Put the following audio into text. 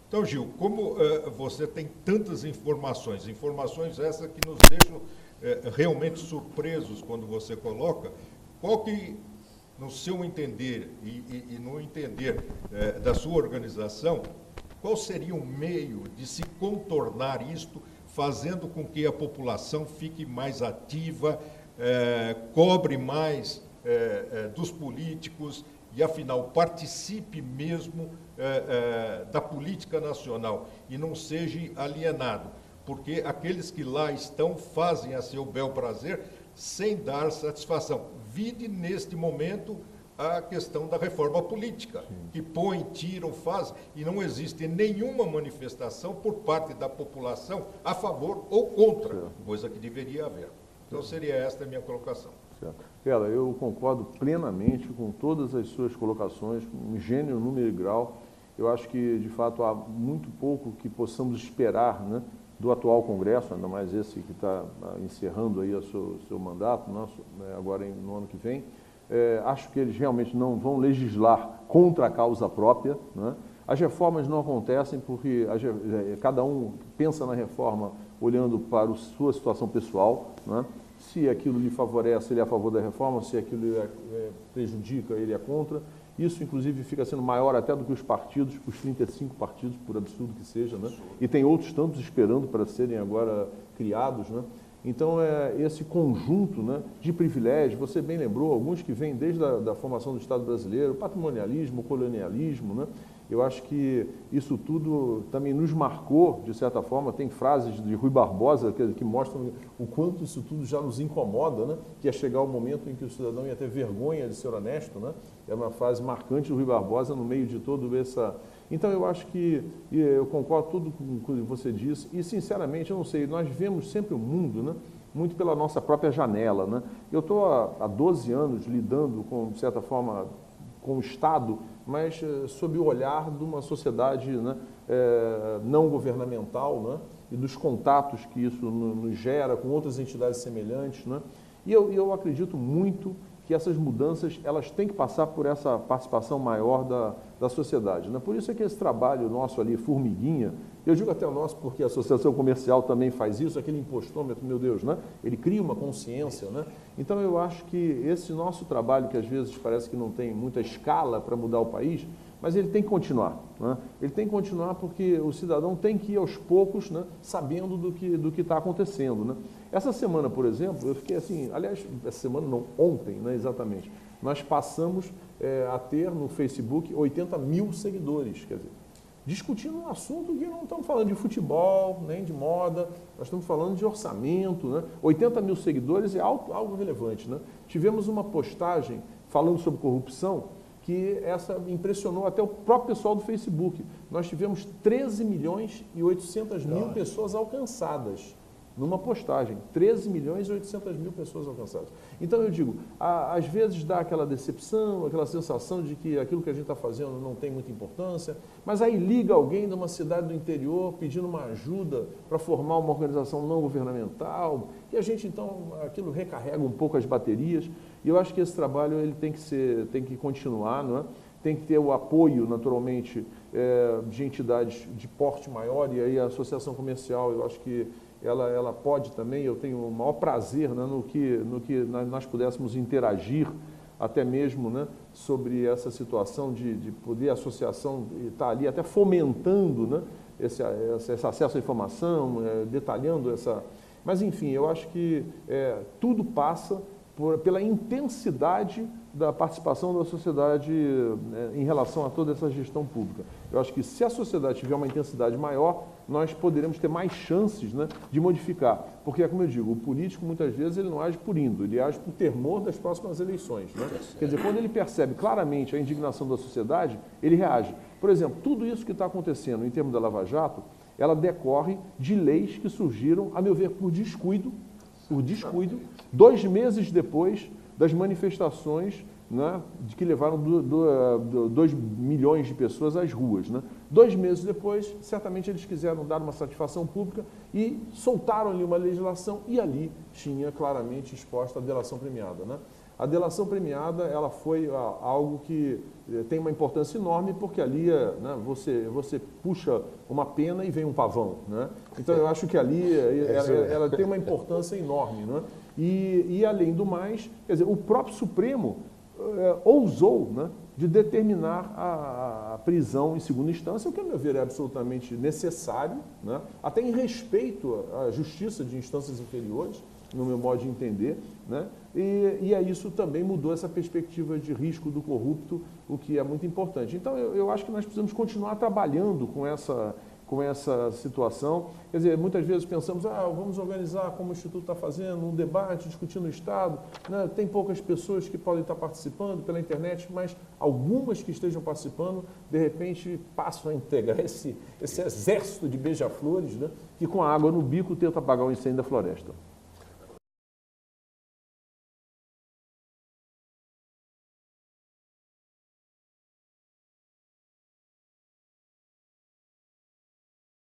Então, Gil, como você tem tantas informações, informações essas que nos deixam realmente surpresos quando você coloca, qual que, no seu entender e no entender da sua organização, qual seria o meio de se contornar isto, fazendo com que a população fique mais ativa, cobre mais dos políticos e, afinal, participe mesmo da política nacional e não seja alienado, porque aqueles que lá estão fazem a seu bel prazer sem dar satisfação. Vide, neste momento, a questão da reforma política, que põe, tiram, faz, e não existe nenhuma manifestação por parte da população a favor ou contra, coisa que deveria haver. Então, seria esta a minha colocação. Certo. Ela, eu concordo plenamente com todas as suas colocações, com gênero, número e grau. Eu acho que, de fato, há muito pouco que possamos esperar, né, do atual Congresso, ainda mais esse que está encerrando aí o seu mandato, agora no ano que vem. Acho que eles realmente não vão legislar contra a causa própria, né? As reformas não acontecem porque cada um pensa na reforma olhando para a sua situação pessoal, né? Se aquilo lhe favorece, ele é a favor da reforma, se aquilo prejudica, ele é contra. Isso, inclusive, fica sendo maior até do que os partidos, os 35 partidos, por absurdo que seja, né? E tem outros tantos esperando para serem agora criados, né? Então, esse conjunto, né, de privilégios, você bem lembrou, alguns que vêm desde a formação do Estado brasileiro, patrimonialismo, colonialismo, né? Eu acho que isso tudo também nos marcou, de certa forma. Tem frases de Rui Barbosa que mostram o quanto isso tudo já nos incomoda, né? Que ia chegar o momento em que o cidadão ia ter vergonha de ser honesto, né? É uma frase marcante do Rui Barbosa no meio de todo essa... Então, eu acho que eu concordo tudo com o que você disse e, sinceramente, eu não sei, nós vemos sempre o mundo, né, muito pela nossa própria janela, né? Eu estou há 12 anos lidando, de certa forma, com o Estado, mas sob o olhar de uma sociedade, né, não governamental, né, e dos contatos que isso nos gera com outras entidades semelhantes, né? E eu acredito muito que essas mudanças elas têm que passar por essa participação maior da sociedade, né? Por isso é que esse trabalho nosso ali, formiguinha, eu digo até o nosso porque a Associação Comercial também faz isso, aquele impostômetro, meu Deus, né? Ele cria uma consciência, né? Então eu acho que esse nosso trabalho, que às vezes parece que não tem muita escala para mudar o país, mas ele tem que continuar, né? Ele tem que continuar porque o cidadão tem que ir aos poucos, né, sabendo do que está acontecendo, né? Essa semana, por exemplo, eu fiquei assim, aliás, essa semana não, ontem, né, exatamente, nós passamos a ter no Facebook 80 mil seguidores, quer dizer, discutindo um assunto que não estamos falando de futebol, nem de moda, nós estamos falando de orçamento, né? 80 mil seguidores é algo relevante, né? Tivemos uma postagem falando sobre corrupção, que essa impressionou até o próprio pessoal do Facebook. Nós tivemos 13 milhões e 800 mil pessoas alcançadas numa postagem. 13 milhões e 800 mil pessoas alcançadas. Então, eu digo, às vezes dá aquela decepção, aquela sensação de que aquilo que a gente está fazendo não tem muita importância, mas aí liga alguém de uma cidade do interior pedindo uma ajuda para formar uma organização não governamental, e a gente, então, aquilo recarrega um pouco as baterias. E eu acho que esse trabalho ele tem que continuar, não é? Tem que ter o apoio, naturalmente, de entidades de porte maior, e aí a Associação Comercial, eu acho que ela pode também, eu tenho o maior prazer, né, no que nós pudéssemos interagir, até mesmo, né, sobre essa situação de poder a associação estar ali até fomentando, né, esse acesso à informação, detalhando essa... Mas, enfim, eu acho que tudo passa pela intensidade da participação da sociedade em relação a toda essa gestão pública. Eu acho que se a sociedade tiver uma intensidade maior, nós poderemos ter mais chances, né, de modificar. Porque, como eu digo, o político muitas vezes ele não age por índole, ele age por temor das próximas eleições, né? Quer dizer, quando ele percebe claramente a indignação da sociedade, ele reage. Por exemplo, tudo isso que está acontecendo em termos da Lava Jato, ela decorre de leis que surgiram, a meu ver, por descuido, 2 meses depois das manifestações, né, de que levaram 2 milhões de pessoas às ruas, né? 2 meses depois, certamente eles quiseram dar uma satisfação pública e soltaram ali uma legislação e ali tinha claramente exposta a delação premiada, né? A delação premiada, ela foi algo que tem uma importância enorme, porque ali, né, você puxa uma pena e vem um pavão, né? Então eu acho que ali ela tem uma importância enorme, né? E além do mais, quer dizer, o próprio Supremo ousou, né, de determinar a prisão em segunda instância, o que, a meu ver, é absolutamente necessário, né, até em respeito à justiça de instâncias inferiores, no meu modo de entender, né? E isso também mudou essa perspectiva de risco do corrupto, o que é muito importante. Então, eu acho que nós precisamos continuar trabalhando com essa situação. Quer dizer, muitas vezes pensamos, vamos organizar, como o Instituto está fazendo, um debate discutindo o Estado, né? Tem poucas pessoas que podem estar participando pela internet, mas algumas que estejam participando, de repente, passam a integrar esse exército de beija-flores, né? Que com a água no bico tenta apagar o incêndio da floresta.